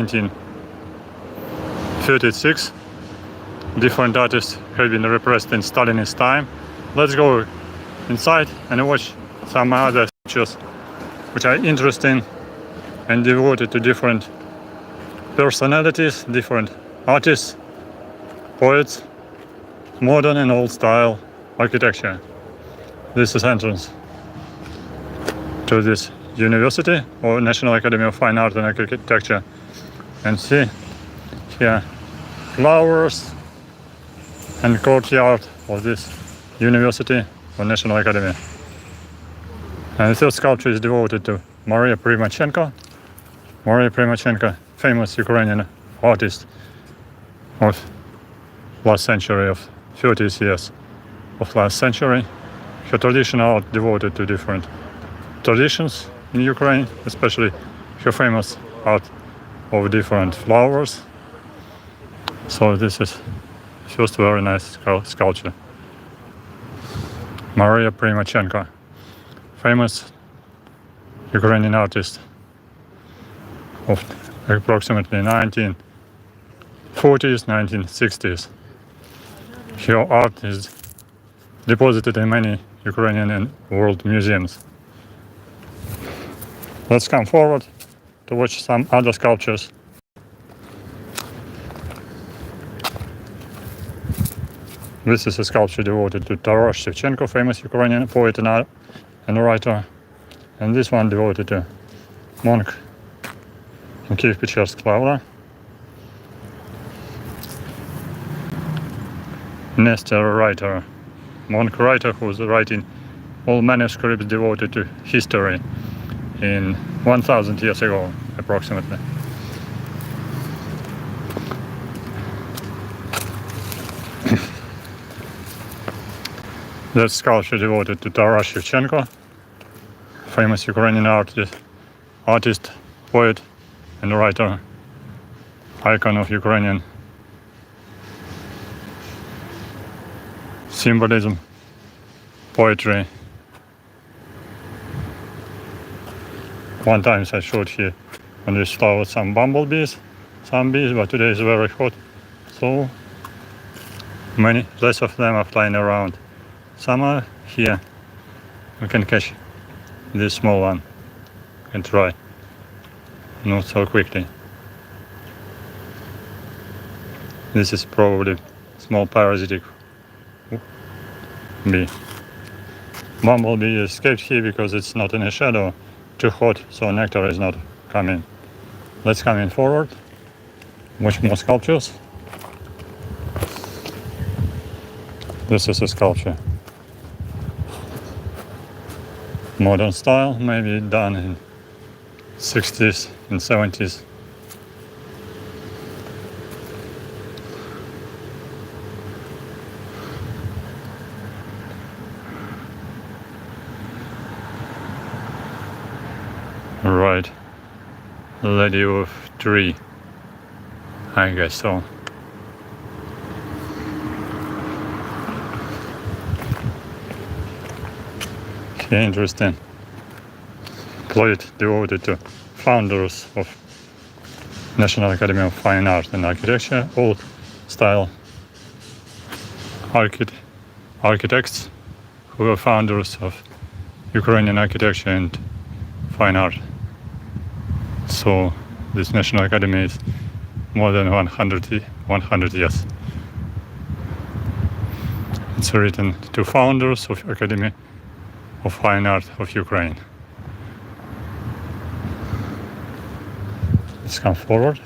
1936. Different artists have been repressed in Stalinist time. Let's go inside and watch some other pictures which are interesting and devoted to different personalities, different artists, poets, modern and old style architecture. This is entrance to this university or National Academy of Fine Art and Architecture. And see here flowers and courtyard of this university or National Academy. And the third sculpture is devoted to Maria Primachenko. Maria Primachenko, famous Ukrainian artist of last century, of 30 years of last century. Her traditional art devoted to different traditions in Ukraine, especially her famous art of different flowers. So this is first very nice sculpture. Maria Primachenko, famous Ukrainian artist of approximately 1940s, 1960s. Her art is deposited in many Ukrainian and world museums. Let's come forward to watch some other sculptures. This is a sculpture devoted to Taras Shevchenko, famous Ukrainian poet and writer. And this one devoted to monk in Kyiv-Pechersk Floral. Nestor writer, monk writer who's writing all manuscripts devoted to history in 1000 years ago, approximately. That sculpture devoted to Taras Shevchenko, famous Ukrainian artist, poet and writer, icon of Ukrainian symbolism, poetry. One time I showed here on this flower some bumblebees, some bees, but today is very hot, so less of them are flying around. Some are here. We can catch this small one and try. Not so quickly. This is probably small parasitic bee. Bumblebee escaped here because it's not in a shadow, too hot, so nectar is not coming. Let's come in forward, watch more sculptures. This is a sculpture. Modern style, maybe done in 60s and 70s. Right, Lady of Tree, I guess so. Interesting plate devoted to founders of National Academy of Fine Art and Architecture, old style architects who were founders of Ukrainian architecture and fine art. So this National Academy is more than 100 years. It's written to founders of Academy of Fine Art of Ukraine. Let's come forward.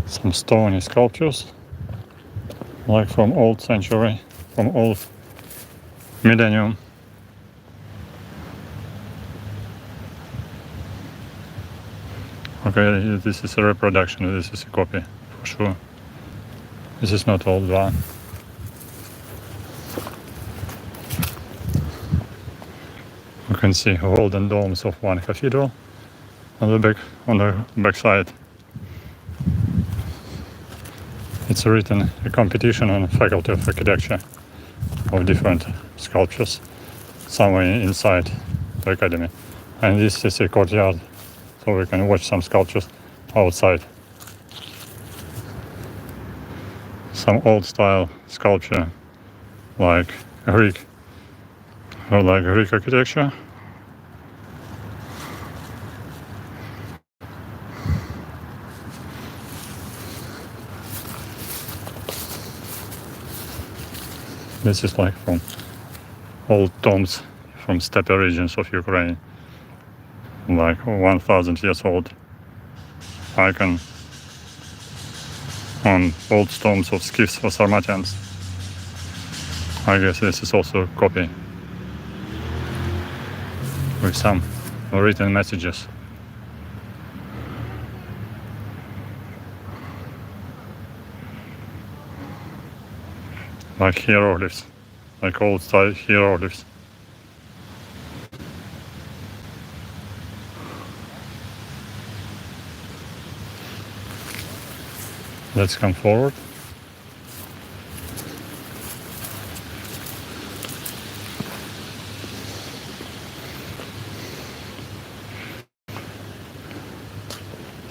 Some stony sculptures, like from old century, from old millennium. Okay, this is a reproduction, this is a copy, for sure. This is not old one. You can see golden domes of one cathedral on the back side. It's written a competition on Faculty of Architecture of different sculptures somewhere inside the academy. And this is a courtyard, so we can watch some sculptures outside. Some old style sculpture like Greek architecture. This is like from old tombs from steppe regions of Ukraine, like 1,000 years old icon on old stones of Scyths or Sarmatians. I guess this is also a copy with some written messages. Like hieroglyphs, like old style hieroglyphs. Let's come forward.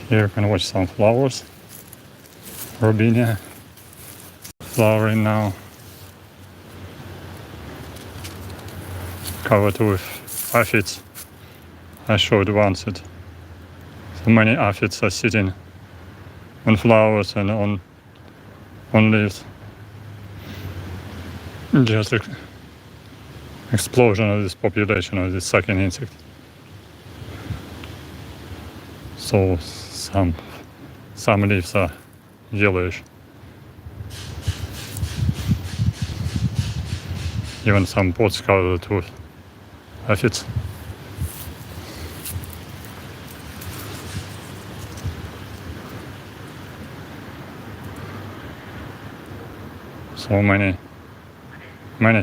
Here you can watch some flowers. Robinia flowering now. Covered with aphids. I showed once that so many aphids are sitting on flowers and on leaves. Just like explosion of this population of this sucking insect. So some leaves are yellowish. Even some pots covered with aphids. So many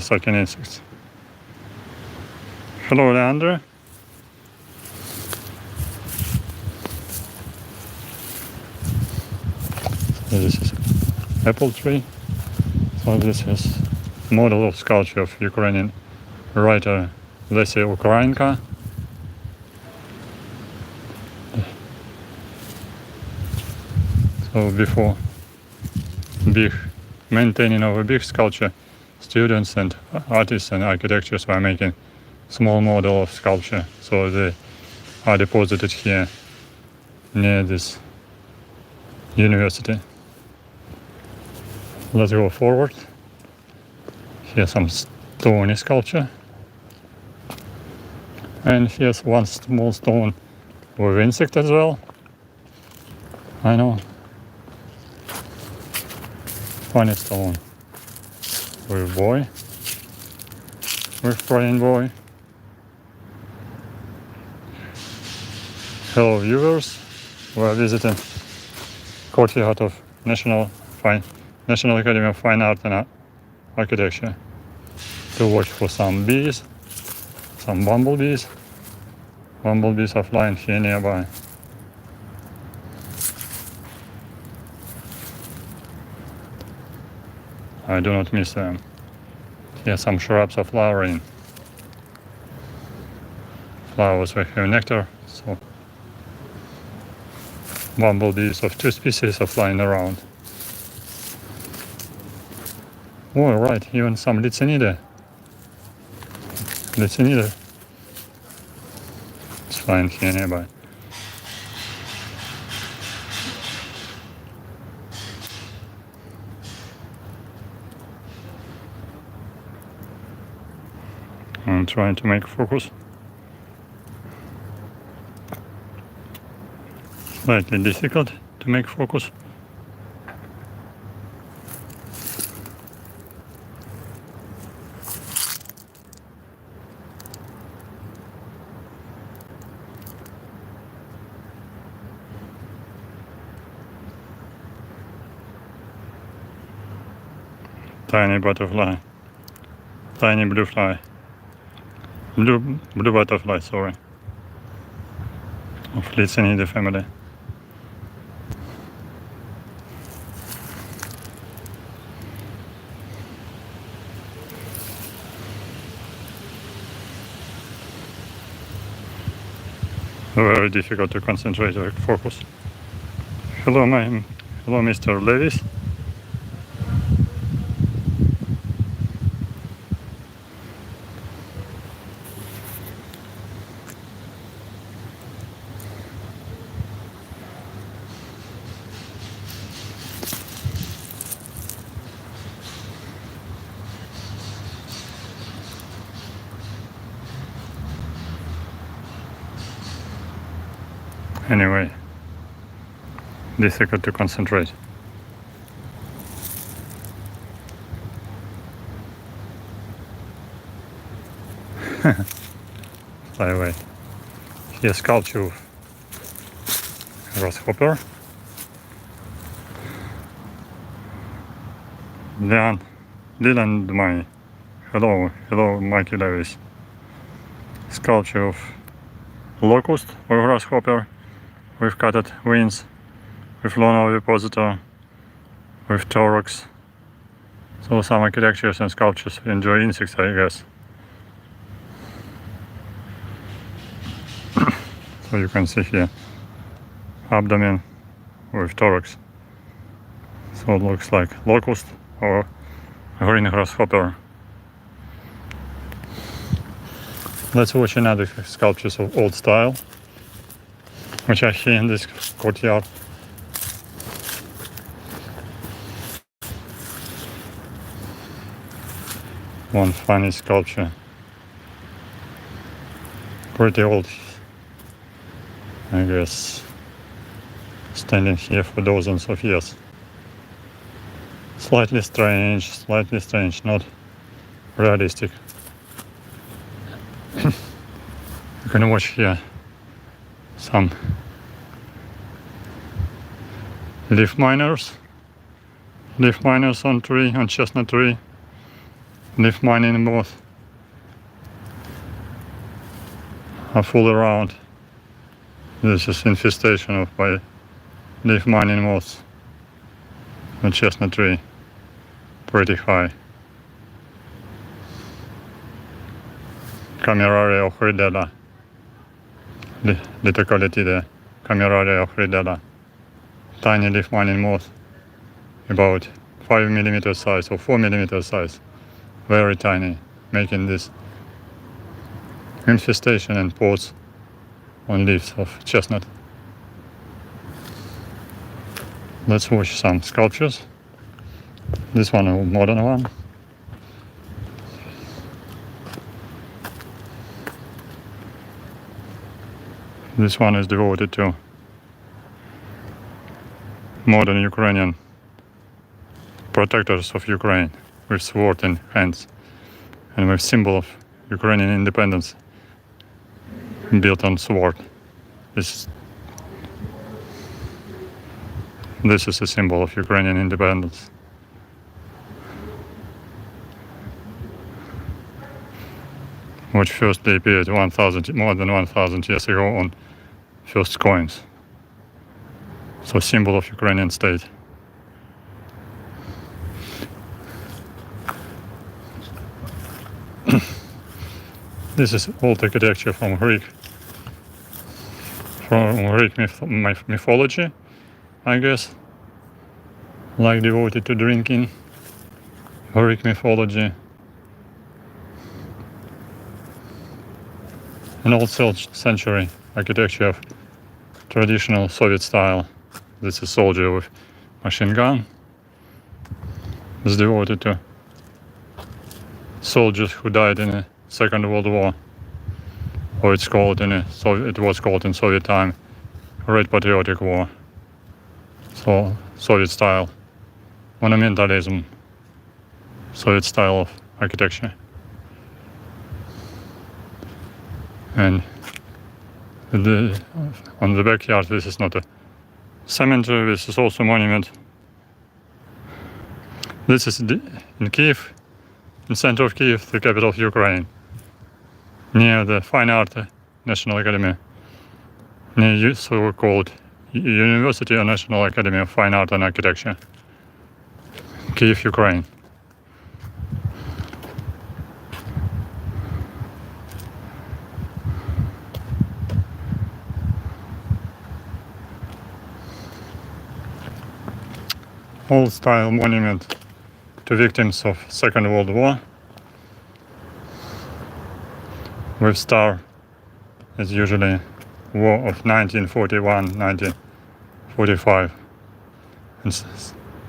sucking insects. Hello, Leandra. This is apple tree. So this is model of sculpture of Ukrainian writer Lesya Ukrainka. So before maintaining of a big sculpture, students and artists and architects were making small model of sculpture. So they are deposited here near this university. Let's go forward. Here's some stony sculpture. And here's one small stone with insect as well. I know. Funny stone. With boy. With praying boy. Hello viewers. We're visiting courtyard of National Academy of Fine Art and Architecture to watch for some bees, some bumblebees. Bumblebees are flying here nearby. I do not miss them. Here some shrubs are flowering. Flowers will have nectar, so bumblebees of two species are flying around. Oh, right, even some Lycaenidae. Lycaenidae. It's flying here nearby. I'm trying to make focus. Slightly difficult to make focus. Tiny butterfly. Tiny blue fly. Blue butterfly, sorry. of Lycinidae family. Very difficult to concentrate or focus. Hello, Mr. Lewis. Anyway, difficult to concentrate. Fly away. Here's sculpture of grasshopper. Dylan my hello Mikey Lewis. Sculpture of locust or grasshopper with cutted wings, with long ovipositor, with thorax. So some architectures and sculptures enjoy insects, I guess. So you can see here abdomen with thorax. So it looks like locust or green grasshopper. Let's watch another sculptures of old style, which are here in this courtyard. One funny sculpture, pretty old, I guess, standing here for dozens of years. Slightly strange, not realistic. You can watch here some leaf miners on tree, on chestnut tree, leaf mining moth are full around. This is infestation of by leaf mining moths on chestnut tree, pretty high. Cameraria ochridella, Litocolidae, Cameraria ochridella, tiny leaf mining moth, about 5 mm size or 4 mm size, very tiny, making this infestation and pods on leaves of chestnut. Let's watch some sculptures. This one a modern one. This one is devoted to modern Ukrainian protectors of Ukraine with sword in hands and with symbol of Ukrainian independence built on sword. This is a symbol of Ukrainian independence. Which first appeared more than 1,000 years ago on first coins. So symbol of Ukrainian state. This is old architecture from Greek mythology, I guess, like devoted to drinking, Greek mythology. An old century architecture of traditional Soviet style. This is a soldier with machine gun. It's devoted to soldiers who died in the Second World War, or it was called in Soviet time Red Patriotic War. So Soviet style, monumentalism, Soviet style of architecture. And on the backyard, this is not a cemetery, this is also a monument. This is in Kyiv, in center of Kyiv, the capital of Ukraine, near the Fine Art National Academy. near so-called University of National Academy of Fine Art and Architecture, Kyiv, Ukraine. Old-style monument to victims of Second World War, with star as usually War of 1941, 1945, and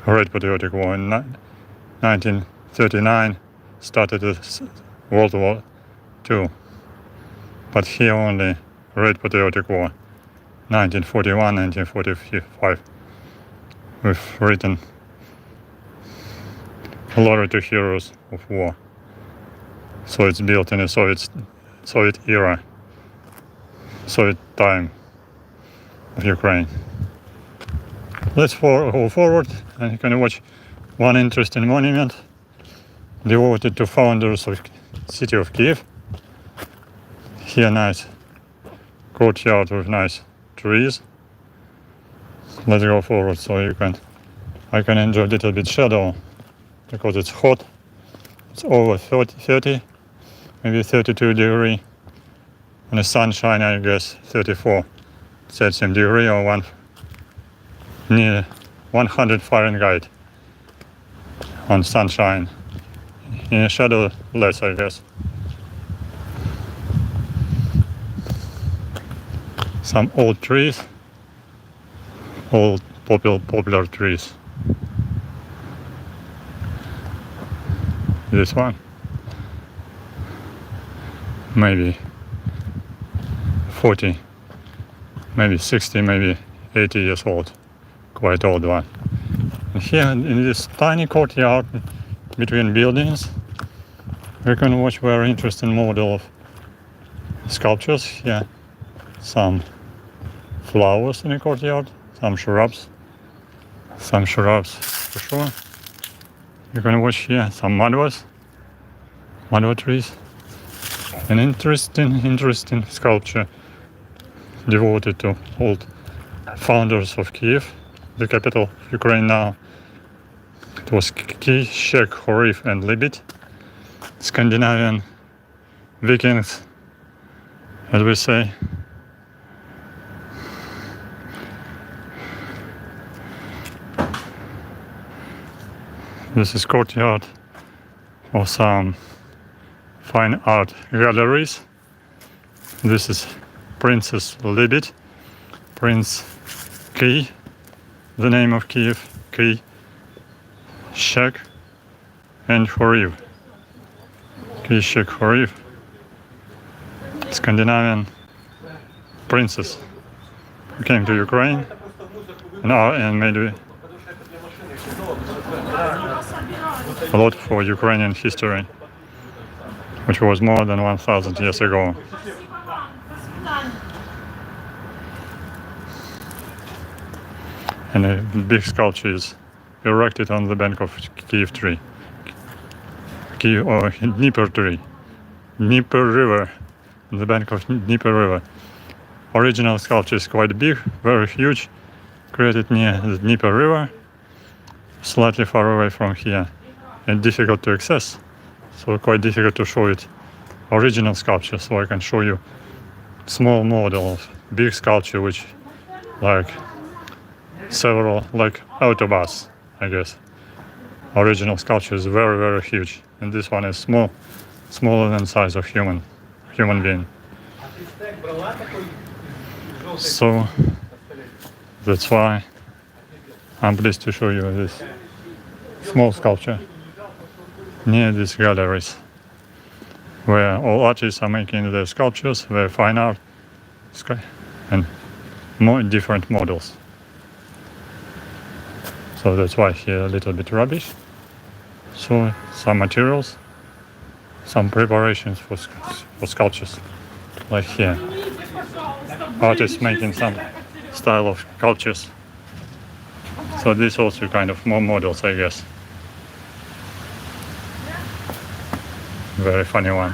Great Patriotic War in 1939 started the World War II, but here only Great Patriotic War 1941, 1945, with written glory to heroes of war. So it's built in a Soviet era, Soviet time of Ukraine. Let's go forward, and you can watch one interesting monument devoted to founders of city of Kyiv. Here nice courtyard with nice trees. Let's go forward so I can enjoy a little bit shadow because it's hot. It's over 30, maybe 32 degree. And the sunshine, I guess 34 Celsius degree or near 100 Fahrenheit on sunshine. In a shadow less, I guess. Some old trees, old popular trees. This one, maybe 40, maybe 60, maybe 80 years old, quite old one. And here in this tiny courtyard between buildings, we can watch very interesting model of sculptures. Here, some flowers in the courtyard, some shrubs for sure. You can watch here some madwa trees. An interesting sculpture devoted to old founders of Kyiv, the capital of Ukraine now. It was Kyiv, Horif and Libit, Scandinavian Vikings, as we say. This is courtyard of some fine art galleries. This is Princess Libit, Prince Kyi, the name of Kyiv, Kyi, Shek, and Horiv. Kyi, Shek, Horiv, Scandinavian princess who came to Ukraine and made a lot for Ukrainian history, which was more than 1,000 years ago. And a big sculpture is erected on the bank of Kyiv tree, Kyiv or Dnieper tree, Dnieper River, on the bank of Dnieper River. Original sculpture is quite big, very huge, created near the Dnieper River, slightly far away from here, and difficult to access, so quite difficult to show it original sculpture. So I can show you small model of big sculpture, which like several, like autobus, I guess. Original sculpture is very huge, and this one is smaller than size of human being. So that's why I'm pleased to show you this small sculpture near these galleries, where all artists are making their sculptures, their fine art, and more different models. So that's why here a little bit rubbish. So some materials, some preparations for sculptures, like here. Artists making some style of sculptures. So this also kind of more models, I guess. Very funny one.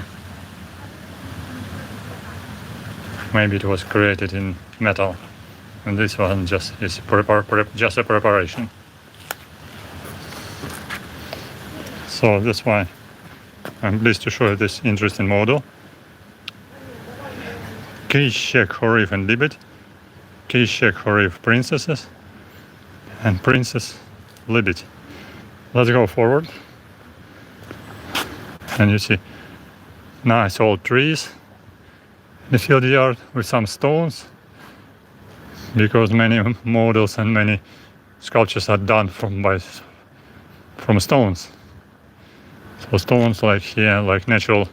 Maybe it was created in metal, and this one just is just a preparation. So that's why I'm pleased to show you this interesting model. Kyiv Horif and Libet, Kyiv Horif princesses, and Princess Libet. Let's go forward. And you see nice old trees in the field yard with some stones, because many models and many sculptures are done from stones. So stones like here, like natural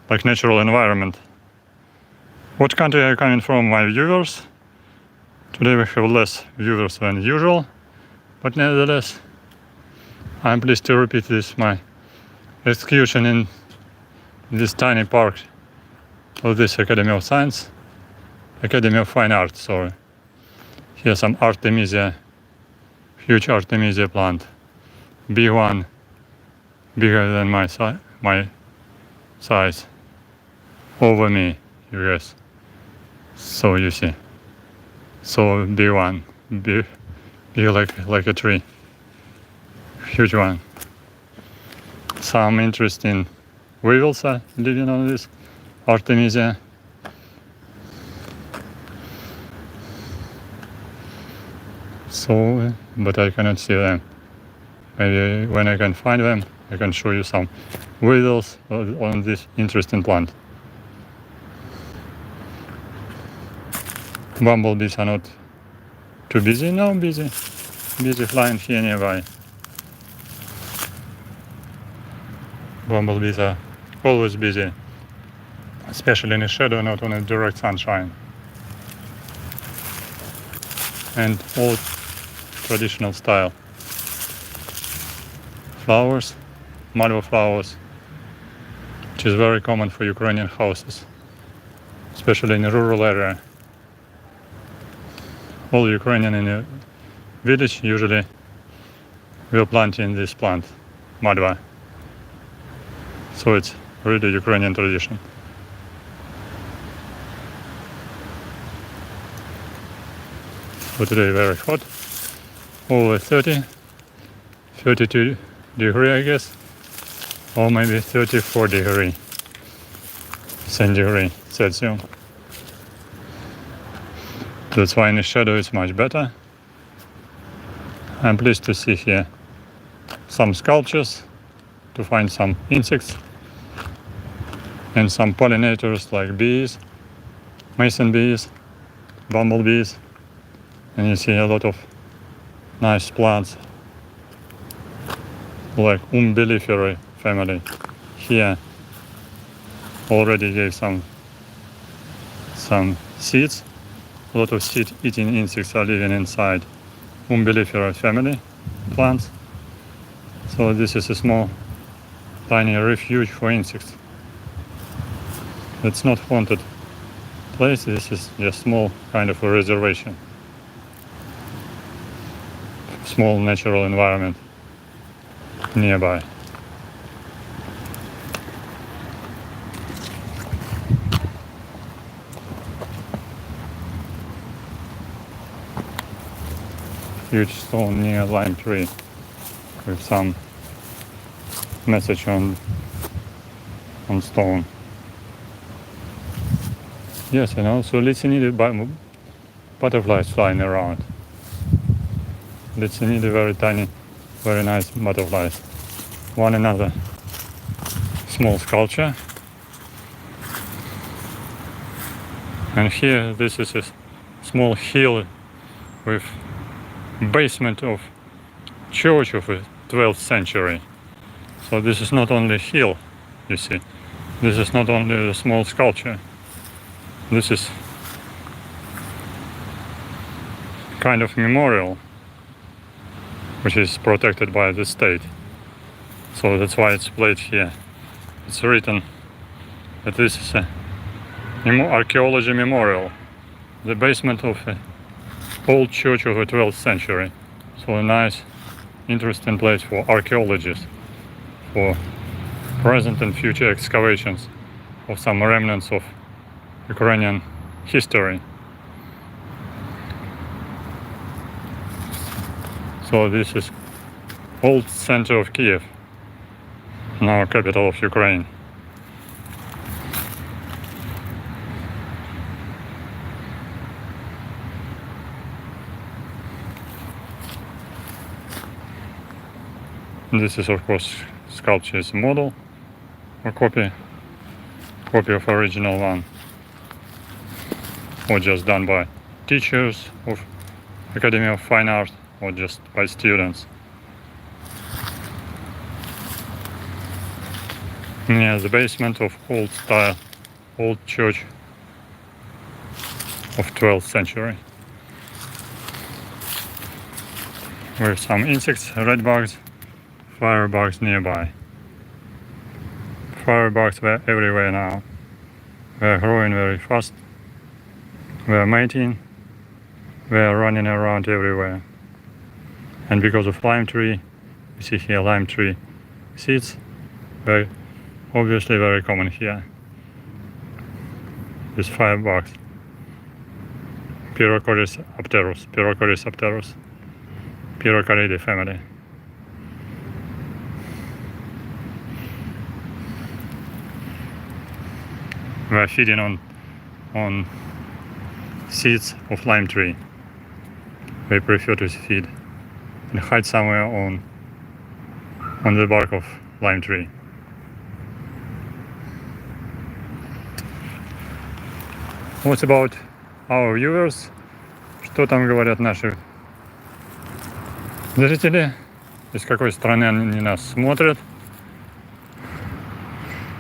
environment. What country are you coming from, my viewers? Today we have less viewers than usual, but nevertheless, I'm pleased to repeat this, my excursion in this tiny park of this Academy of Science, Academy of Fine Arts, sorry. Here's some Artemisia, huge Artemisia plant, big one, bigger than my size, over me, you guys. So you see, so big one, big like a tree, huge one. Some interesting weevils are living on this Artemisia. So, but I cannot see them. Maybe when I can find them, I can show you some weevils on this interesting plant. Bumblebees are not too busy. No, busy flying here nearby. Bumblebees are always busy, especially in the shadow, not on a direct sunshine. And old traditional style. Flowers, malva flowers, which is very common for Ukrainian houses, especially in a rural area. All Ukrainian in a village usually will plant in this plant, malva. So it's really Ukrainian tradition. So today very hot, over 32 degree I guess, or maybe 34 degree centigrade Celsius. That's why in the shadow it's much better. I'm pleased to see here some sculptures, to find some insects and some pollinators like bees, mason bees, bumblebees, and you see a lot of nice plants like Umbelliferae family. Here already gave some seeds. A lot of seed-eating insects are living inside Umbelliferae family plants. So this is a small, tiny refuge for insects. It's not haunted place, this is just small kind of a reservation. Small natural environment nearby. Huge stone near lime tree with some message on stone. Yes, and also Lycinidae butterflies flying around. Lycinidae very tiny, very nice butterflies. One another small sculpture. And here this is a small hill with basement of church of the 12th century. So this is not only a hill, you see. This is not only a small sculpture. This is kind of memorial which is protected by the state. So that's why it's played here. It's written that this is a archaeology memorial, the basement of an old church of the 12th century. So a nice, interesting place for archaeologists, for present and future excavations of some remnants of Ukrainian history. So this is old center of Kyiv, now capital of Ukraine. This is of course sculpture is a model or copy of original one, or just done by teachers of Academy of Fine Art or just by students. Near the basement of old church of 12th century. With some insects, redbugs, firebugs nearby. Firebugs were everywhere now. They are growing very fast. They are mating. They are running around everywhere. And because of lime tree, you see here lime tree seeds, very obviously very common here. These firebugs. Pyrocoris apterus, Pyrocaridae family. We are feeding on seeds of lime tree. They prefer to feed and hide somewhere on the bark of lime tree. What about our viewers? Что там говорят наши зрители? Из какой страны они нас смотрят?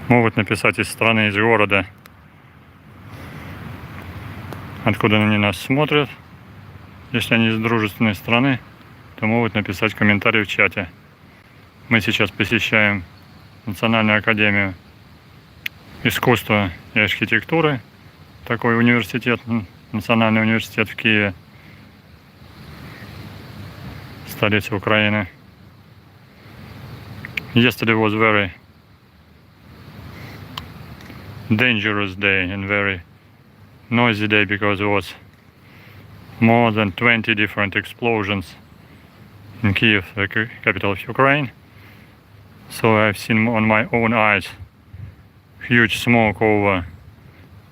Могут написать из страны, из города, откуда они нас смотрят. Если они из дружественной страны, то могут написать комментарий в чате. Мы сейчас посещаем Национальную академию искусства и архитектуры, такой университет, Национальный университет в Киеве, столице Украины. Yesterday was very dangerous day and very noisy day because there was more than 20 different explosions in Kyiv, the capital of Ukraine. So I've seen on my own eyes huge smoke over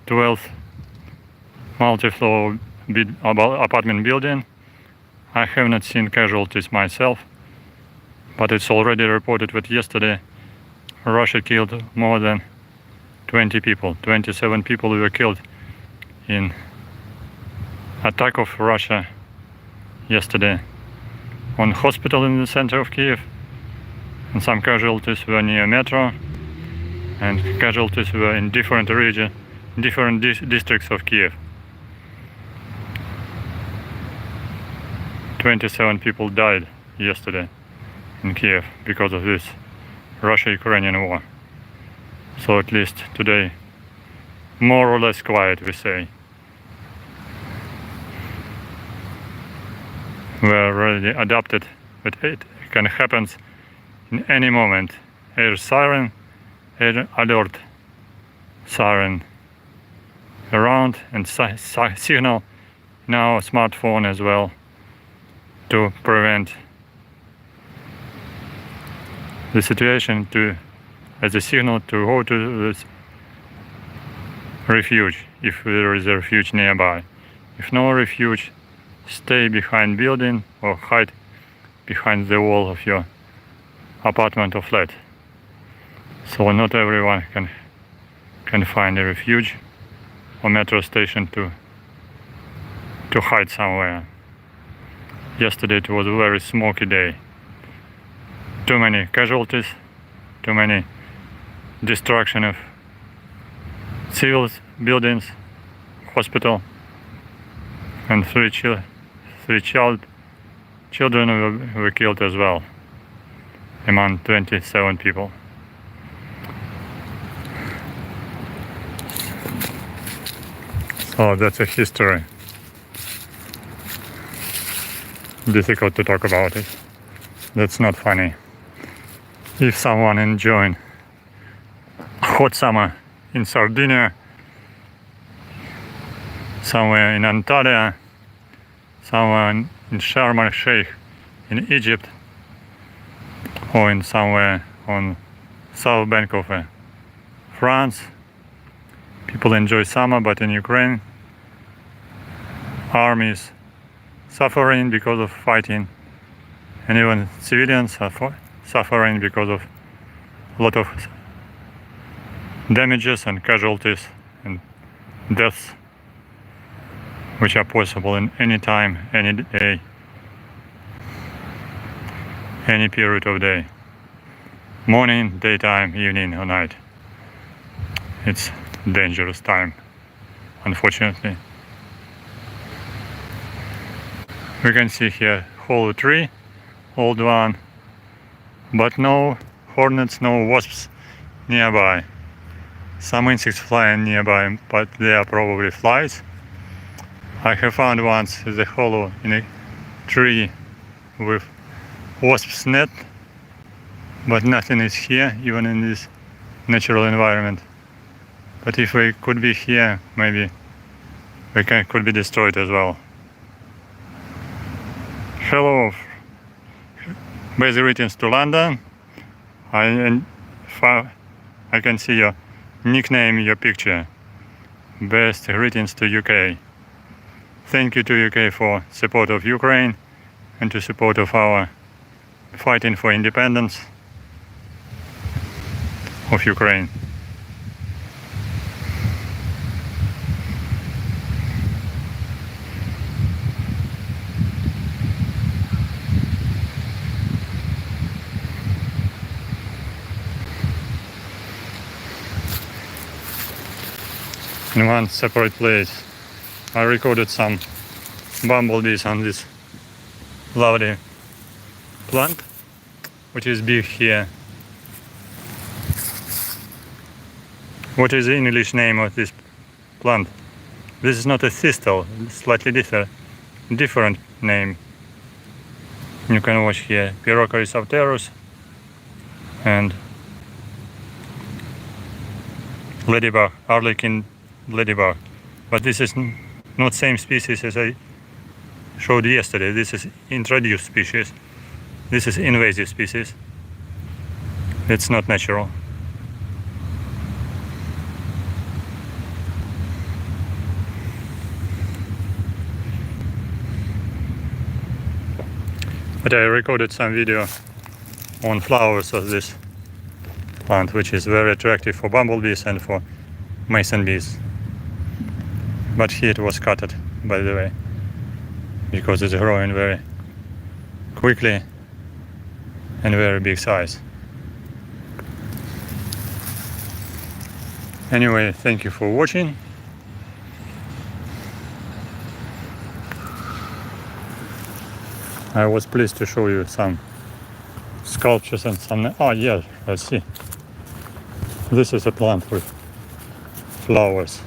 12 multi-floor apartment building. I have not seen casualties myself, but it's already reported that yesterday Russia killed more than 20 people. 27 people were killed in attack of Russia yesterday on hospital in the center of Kyiv, and some casualties were near metro, and casualties were in different regions, different districts of Kyiv. 27 people died yesterday in Kyiv because of this Russia-Ukrainian war. So at least today, more or less quiet, we say. We're already adapted, but it can happen in any moment. Air siren, air alert siren around, and signal in our smartphone as well to prevent the situation, as a signal to go to this refuge if there is a refuge nearby. If no refuge, stay behind building or hide behind the wall of your apartment or flat. So not everyone can find a refuge or metro station to hide somewhere. Yesterday it was a very smoky day. Too many casualties, too many destruction of civil buildings, hospital, and three children were killed as well, among 27 people. So that's a history. Difficult to talk about it. That's not funny. If someone enjoying hot summer in Sardinia, somewhere in Antalya, somewhere in Sharm el Sheikh, in Egypt or in somewhere on south bank of France. People enjoy summer, but in Ukraine, armies suffering because of fighting, and even civilians are suffering because of a lot of damages and casualties and deaths, which are possible in any time, any day, any period of day, morning, daytime, evening or night. It's dangerous time, unfortunately. We can see here hollow tree, old one, but no hornets, no wasps nearby. Some insects flying nearby, but they are probably flies. I have found once the hollow in a tree with wasp's net, but nothing is here, even in this natural environment. But if we could be here, maybe we could be destroyed as well. Hello, best greetings to London. I can see your nickname, your picture. Best greetings to UK. Thank you to UK for support of Ukraine and to support of our fighting for independence of Ukraine. In one separate place I recorded some bumblebees on this lovely plant, which is big here. What is the English name of this plant? This is not a thistle, slightly different name. You can watch here Pyrrhocorisopterus and ladybug, Arlequin ladybug. But this is not same species as I showed yesterday. This is introduced species. This is invasive species. It's not natural. But I recorded some video on flowers of this plant, which is very attractive for bumblebees and for mason bees. But here it was cut, by the way, because it's growing very quickly and very big size. Anyway, thank you for watching. I was pleased to show you some sculptures and some... Oh yeah, let's see. This is a plant with flowers.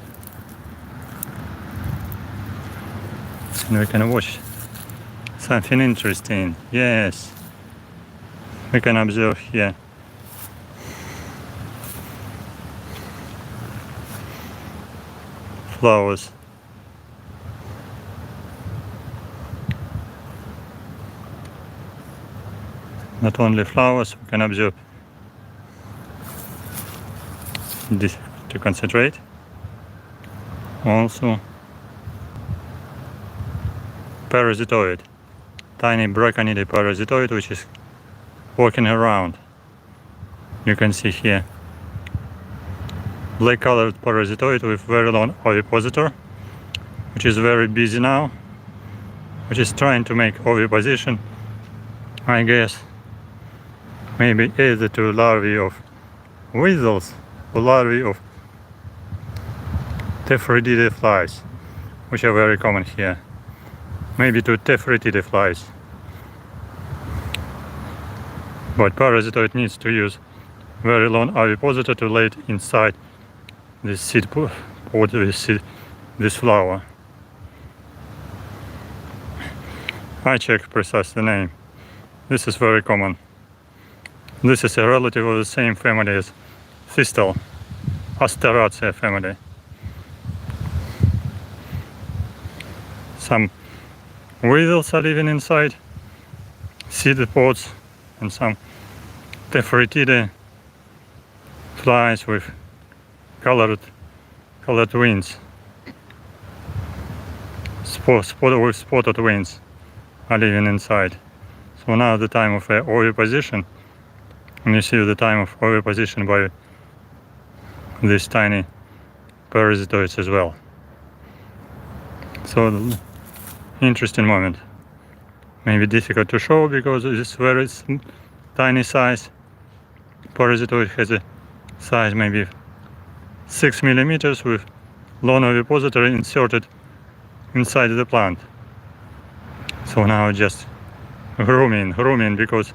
And we can watch something interesting. Yes, we can observe here flowers. Not only flowers, we can observe this to concentrate. Also Parasitoid, tiny braconidae parasitoid, which is walking around. You can see here black colored parasitoid with very long ovipositor, which is very busy now, which is trying to make oviposition, I guess, maybe either to larvae of weasels or larvae of Tephrididae flies, which are very common here. Maybe to Tephrididae flies. But parasitoid needs to use very long ovipositor to lay it inside this seed pod, this flower. I check precise the name. This is very common. This is a relative of the same family as thistle, Asteraceae family. Some weasels are living inside. seed pods and some Tephritide flies with colored wings, with spotted wings are living inside. So now the time of oviposition, and you see the time of oviposition by these tiny parasitoids as well. So interesting moment. Maybe difficult to show because it's very tiny size. Parasitoid has a size maybe 6 millimeters with lone ovipositor inserted inside the plant. So now just grooming because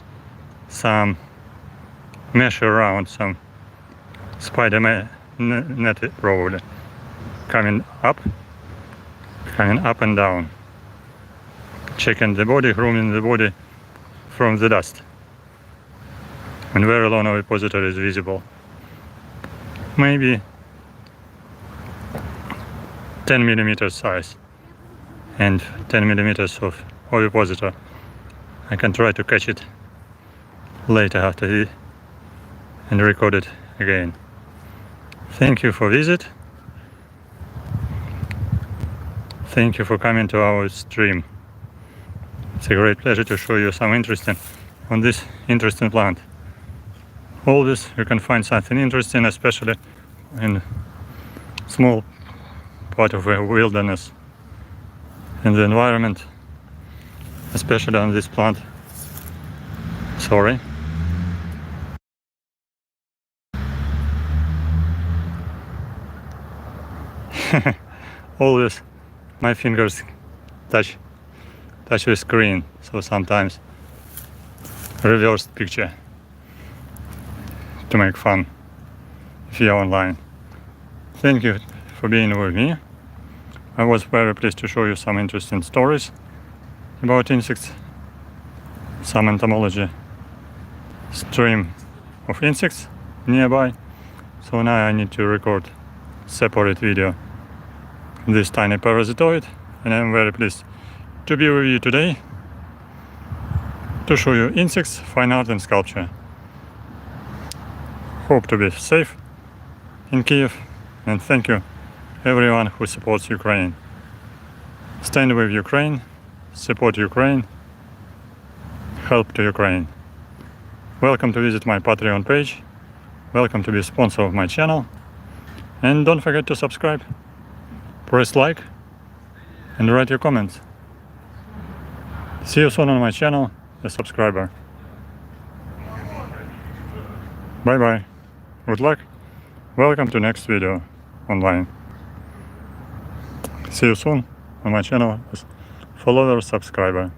some mesh around, some spider net probably coming up and down, checking the body, grooming the body from the dust. And very long ovipositor is visible. Maybe 10 millimeters size and 10 millimeters of ovipositor. I can try to catch it later after this and record it again. Thank you for visit. Thank you for coming to our stream. It's a great pleasure to show you some interesting on this interesting plant. Always you can find something interesting, especially in small part of the wilderness, in the environment, especially on this plant. Sorry. Always my fingers touch the screen, so sometimes reversed picture to make fun if you're online. Thank you for being with me. I was very pleased to show you some interesting stories about insects, some entomology stream of insects nearby. So now I need to record separate video this tiny parasitoid, and I'm very pleased to be with you today to show you insects, fine art and sculpture. Hope to be safe in Kyiv, and thank you everyone who supports Ukraine. Stand with Ukraine, support Ukraine, help to Ukraine. Welcome to visit my Patreon page, welcome to be a sponsor of my channel, and don't forget to subscribe, press like and write your comments. See you soon on my channel, a subscriber. Bye bye. Good luck. Welcome to next video online. See you soon on my channel as follower, subscriber.